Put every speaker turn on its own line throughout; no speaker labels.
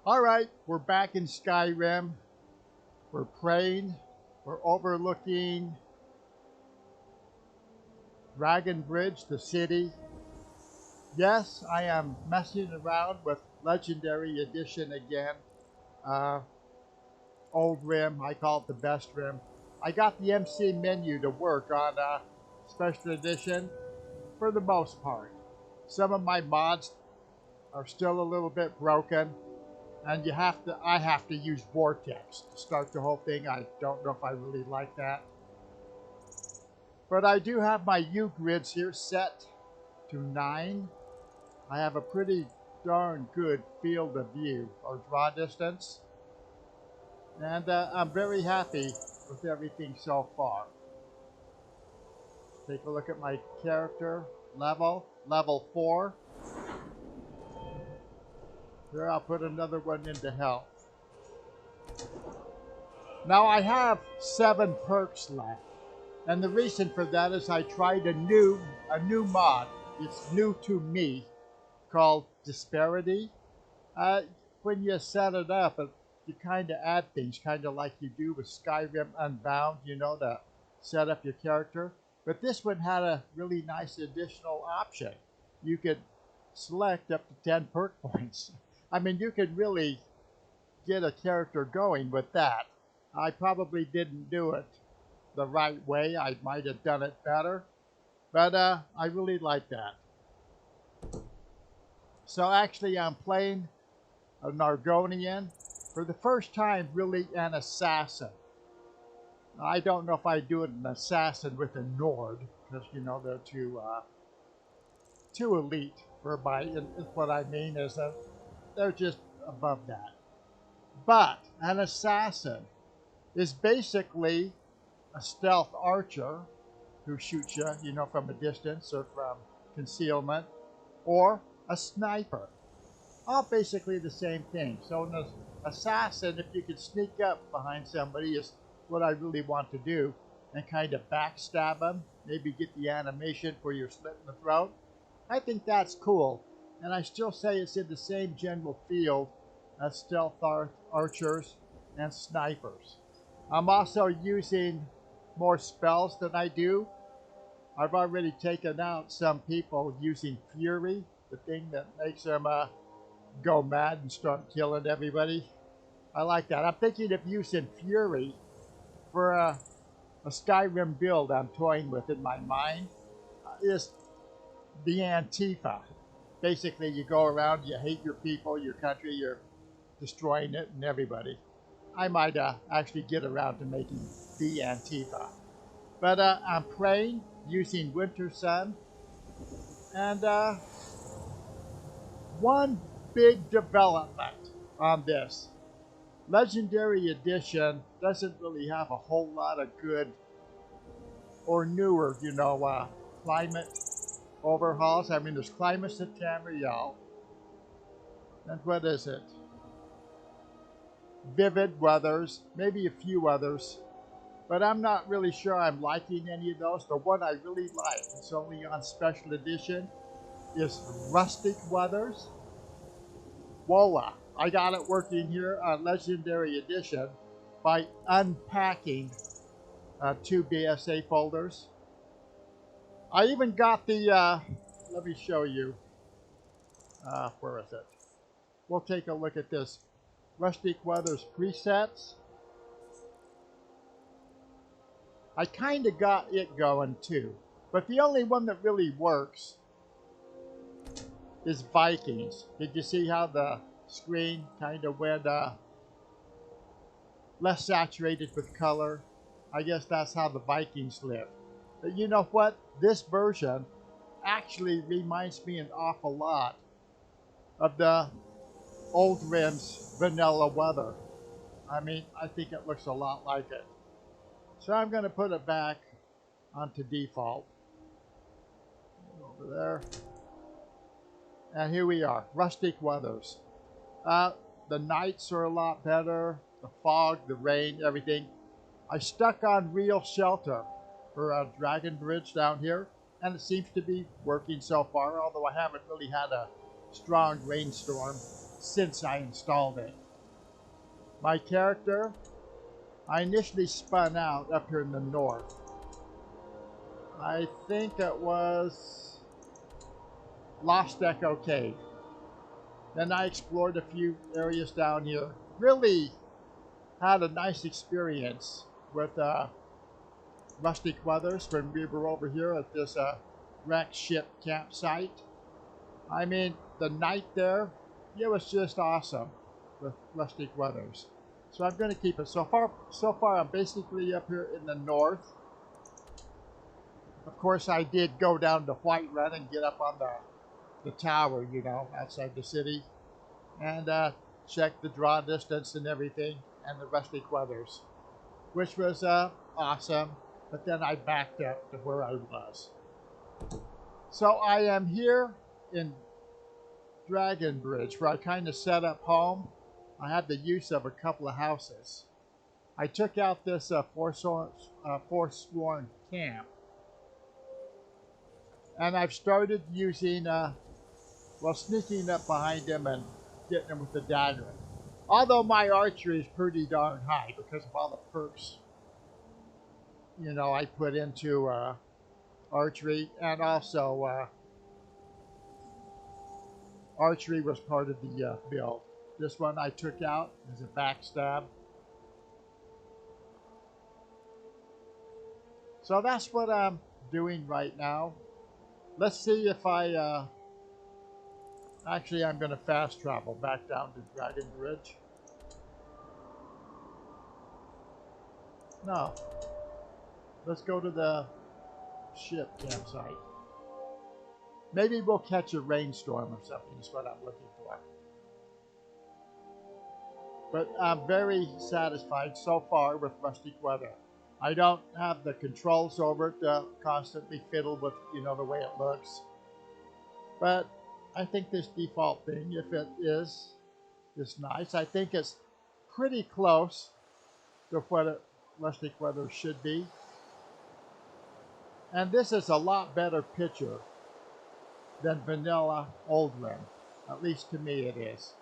Alright, we're back in Skyrim. We're praying. We're overlooking Dragon Bridge, the city. Yes, I am messing around with Legendary Edition again. Uh, Oldrim, I call it the Bestrim. I got the MC menu to work on Special Edition for the most part. Some of my mods are still a little bit broken. And I have to use Vortex to start the whole thing. I don't know if I really like that. But I do have my U grids here set to 9. I have a pretty darn good field of view or draw distance. And I'm very happy with everything so far. Take a look at my character level 4. Here, I'll put another one into health. Now I have 7 perks left. And the reason for that is I tried a new mod. It's new to me, called Disparity. When you set it up, you kind of add things, kind of like you do with Skyrim Unbound, you know, to set up your character. But this one had a really nice additional option. You could select up to 10 perk points. I mean, you could really get a character going with that. I probably didn't do it the right way. I might have done it better. But I really like that. So actually, I'm playing an Argonian. For the first time, really an assassin. I don't know if I do it an assassin with a Nord. Because, you know, they're too elite for my... What I mean is that they're just above that. But an assassin is basically a stealth archer who shoots you, you know, from a distance or from concealment, or a sniper. All basically the same thing. So an assassin, if you can sneak up behind somebody, is what I really want to do, and kind of backstab them, maybe get the animation where you're slitting the throat. I think that's cool. And I still say it's in the same general field as stealth archers and snipers. I'm also using more spells than I do. I've already taken out some people using Fury, the thing that makes them go mad and start killing everybody. I like that. I'm thinking of using Fury for a Skyrim build I'm toying with in my mind. Is the Antifa. Basically, you go around, you hate your people, your country, you're destroying it and everybody. I might actually get around to making the Antifa. But I'm praying using Winter Sun. And one big development on this. Legendary Edition doesn't really have a whole lot of good or newer, you know, climate overhauls. I mean, there's Climates at Tamriel. And what is it? Vivid Weathers, maybe a few others. But I'm not really sure I'm liking any of those. The one I really like, it's only on Special Edition, is Rustic Weathers. Voila! I got it working here on Legendary Edition by unpacking 2 BSA folders. I even got the, let me show you, where is it? We'll take a look at this. Rustic Weathers presets. I kind of got it going too. But the only one that really works is Vikings. Did you see how the screen kind of went less saturated with color? I guess that's how the Vikings live. But you know what? This version actually reminds me an awful lot of the Oldrim's vanilla weather. I mean, I think it looks a lot like it. So I'm going to put it back onto default. Over there. And here we are, Rustic Weathers. The nights are a lot better. The fog, the rain, everything. I stuck on Real Shelter for a Dragon Bridge down here, and it seems to be working so far, although I haven't really had a strong rainstorm since I installed it. My character, I initially spun out up here in the north. I think it was Lost Echo Cave. Then I explored a few areas down here. Really had a nice experience with Rustic Weathers when we were over here at this wrecked ship campsite. I mean, the night there, it was just awesome with Rustic Weathers. So I'm going to keep it. So far, I'm basically up here in the north. Of course, I did go down to Whiterun and get up on the tower, you know, outside the city, and check the draw distance and everything, and the Rustic Weathers, which was awesome. But then I backed up to where I was. So I am here in Dragon Bridge, where I kind of set up home. I had the use of a couple of houses. I took out this forsworn camp, and I've started using, well, sneaking up behind him and getting him with the dagger. Although my archery is pretty darn high because of all the perks, you know, I put into archery, and also archery was part of the build. This one I took out as a backstab. So that's what I'm doing right now. Let's see if I, actually I'm going to fast travel back down to Dragon Bridge. No. Let's go to the ship campsite. Maybe we'll catch a rainstorm or something is what I'm looking for. But I'm very satisfied so far with Rustic Weather. I don't have the controls over it to constantly fiddle with, you know, the way it looks. But I think this default thing, if it is nice. I think it's pretty close to what Rustic Weather should be. And this is a lot better picture than vanilla Oldrim. At least to me it is.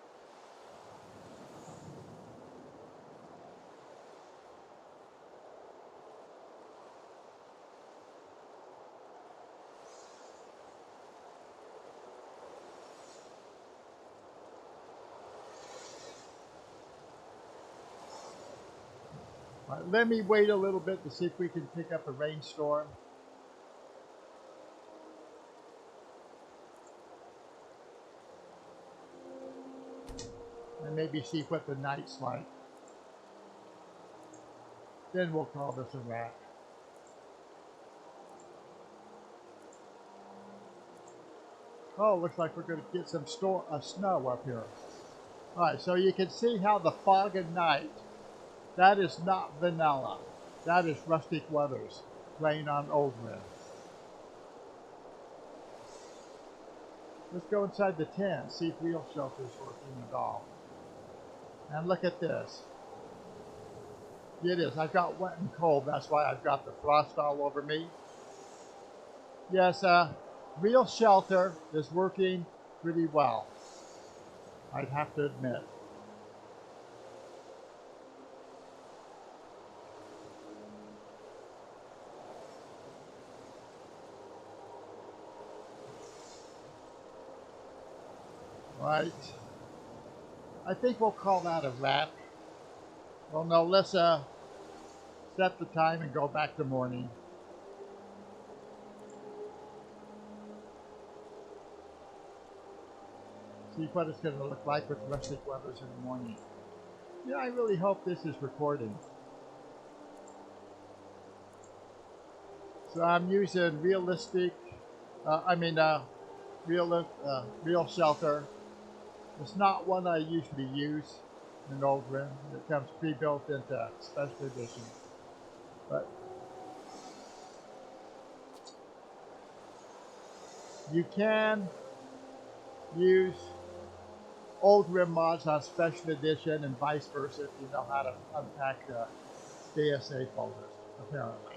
Let me wait a little bit to see if we can pick up a rainstorm. And maybe see what the night's like. Then we'll call this a wrap. Oh, looks like we're going to get some snow up here. Alright, so you can see how the fog at night, that is not vanilla. That is Rustic Weathers playing on Oldrim. Let's go inside the tent, see if real shelter's working at all. And look at this. It is. I've got wet and cold. That's why I've got the frost all over me. Yes, real shelter is working pretty well, I'd have to admit. Right. I think we'll call that a wrap. Well, no, let's set the time and go back to morning. See what it's going to look like with Rustic Weathers in the morning. Yeah, I really hope this is recording. So I'm using realistic, real shelter. It's not one I usually use in Oldrim. It comes pre-built into Special Edition. But you can use Oldrim mods on Special Edition and vice versa if you know how to unpack the DSA folders, apparently.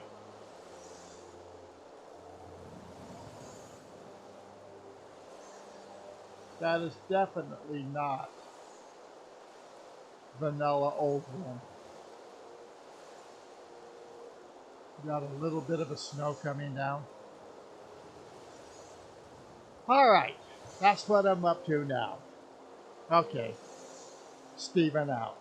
That is definitely not vanilla Oldrim. Got a little bit of a snow coming down. All right, that's what I'm up to now. Okay, Steven out.